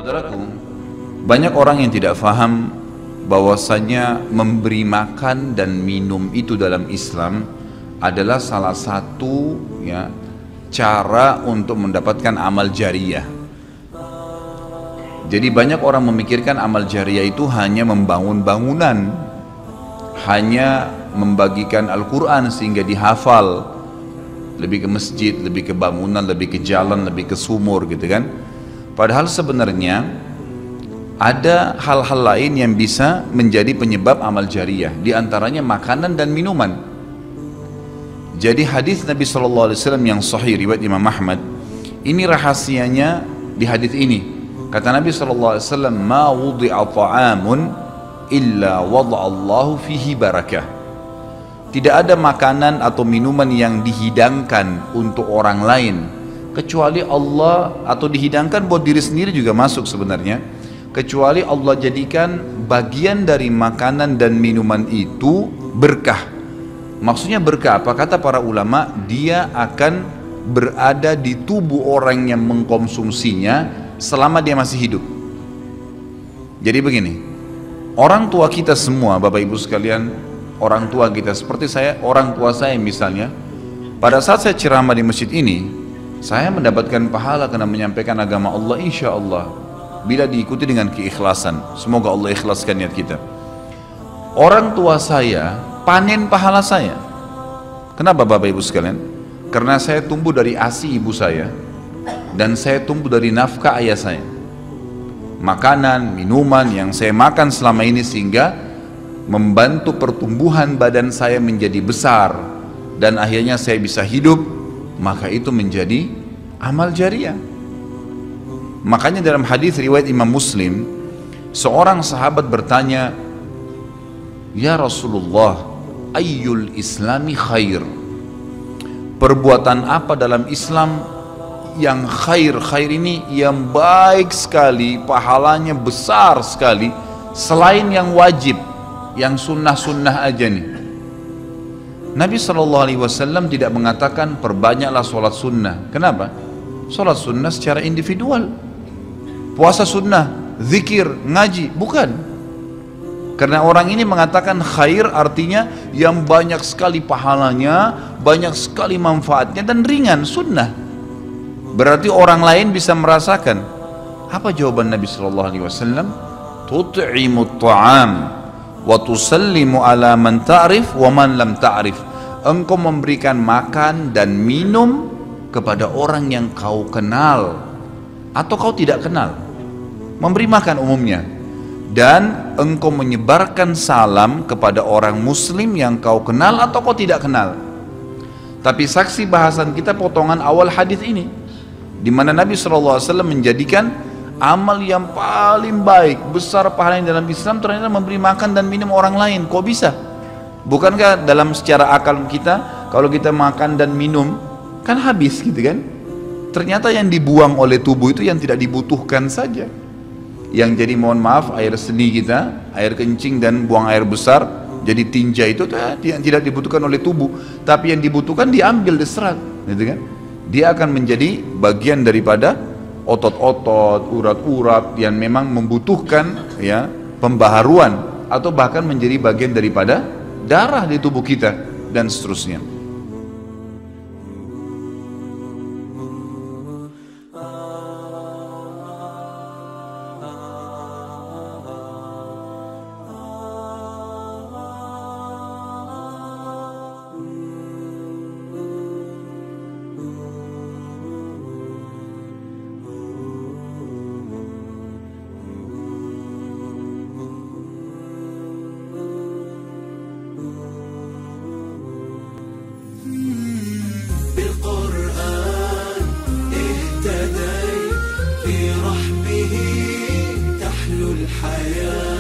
Saudaraku, banyak orang yang tidak faham bahwasanya memberi makan dan minum itu dalam Islam adalah salah satu cara untuk mendapatkan amal jariyah. Jadi banyak orang memikirkan amal jariyah itu hanya membangun bangunan, hanya membagikan Al-Quran sehingga dihafal, lebih ke masjid, lebih ke bangunan, lebih ke jalan, lebih ke sumur gitu kan. Padahal sebenarnya ada hal-hal lain yang bisa menjadi penyebab amal jariyah, di antaranya makanan dan minuman. Jadi hadis Nabi SAW yang sahih riwayat Imam Ahmad, ini rahasianya di hadis ini. Kata Nabi SAW, ma wudi'a ta'amun illa wada'allahu fihi barakah. Tidak ada makanan atau minuman yang dihidangkan untuk orang lain kecuali Allah, atau dihidangkan buat diri sendiri juga masuk sebenarnya, kecuali Allah jadikan bagian dari makanan dan minuman itu berkah. Maksudnya berkah apa? Kata para ulama, dia akan berada di tubuh orang yang mengkonsumsinya selama dia masih hidup. Jadi begini, orang tua kita semua, Bapak Ibu sekalian, orang tua kita seperti saya, orang tua saya misalnya, pada saat saya ceramah di masjid ini, saya mendapatkan pahala karena menyampaikan agama Allah, insya Allah, bila diikuti dengan keikhlasan. Semoga Allah ikhlaskan niat kita. Orang tua saya panen pahala saya. Kenapa Bapak Ibu sekalian? Karena saya tumbuh dari ASI ibu saya, dan saya tumbuh dari nafkah ayah saya. Makanan, minuman yang saya makan selama ini sehingga membantu pertumbuhan badan saya menjadi besar, dan akhirnya saya bisa hidup, maka itu menjadi amal jariyah. Makanya dalam hadis riwayat Imam Muslim, seorang sahabat bertanya, ya Rasulullah, ayyul islami khair? Perbuatan apa dalam Islam yang khair? Khair ini yang baik sekali, pahalanya besar sekali, selain yang wajib, yang sunnah-sunnah aja nih. Nabi SAW tidak mengatakan perbanyaklah sholat sunnah. Kenapa? Sholat sunnah secara individual, puasa sunnah, zikir, ngaji, bukan. Karena orang ini mengatakan khair artinya yang banyak sekali pahalanya, banyak sekali manfaatnya, dan ringan, sunnah. Berarti orang lain bisa merasakan. Apa jawaban Nabi SAW? Tut'imut ta'am wa tusallimu ala man ta'rif wa man lam ta'rif. Engkau memberikan makan dan minum kepada orang yang kau kenal atau kau tidak kenal, memberi makan umumnya, dan engkau menyebarkan salam kepada orang muslim yang kau kenal atau kau tidak kenal. Tapi saksi bahasan kita potongan awal hadis ini, di mana Nabi SAW menjadikan amal yang paling baik, besar pahalanya dalam Islam ternyata memberi makan dan minum orang lain. Kok bisa? Bukankah dalam secara akal kita, kalau kita makan dan minum kan habis gitu kan? Ternyata yang dibuang oleh tubuh itu yang tidak dibutuhkan saja. Yang jadi, mohon maaf, air seni kita, air kencing dan buang air besar jadi tinja, itu yang tidak dibutuhkan oleh tubuh, tapi yang dibutuhkan diambil, diserap gitu kan? Dia akan menjadi bagian daripada otot-otot, urat-urat yang memang membutuhkan pembaharuan, atau bahkan menjadi bagian daripada darah di tubuh kita dan seterusnya. تحلو الحياة.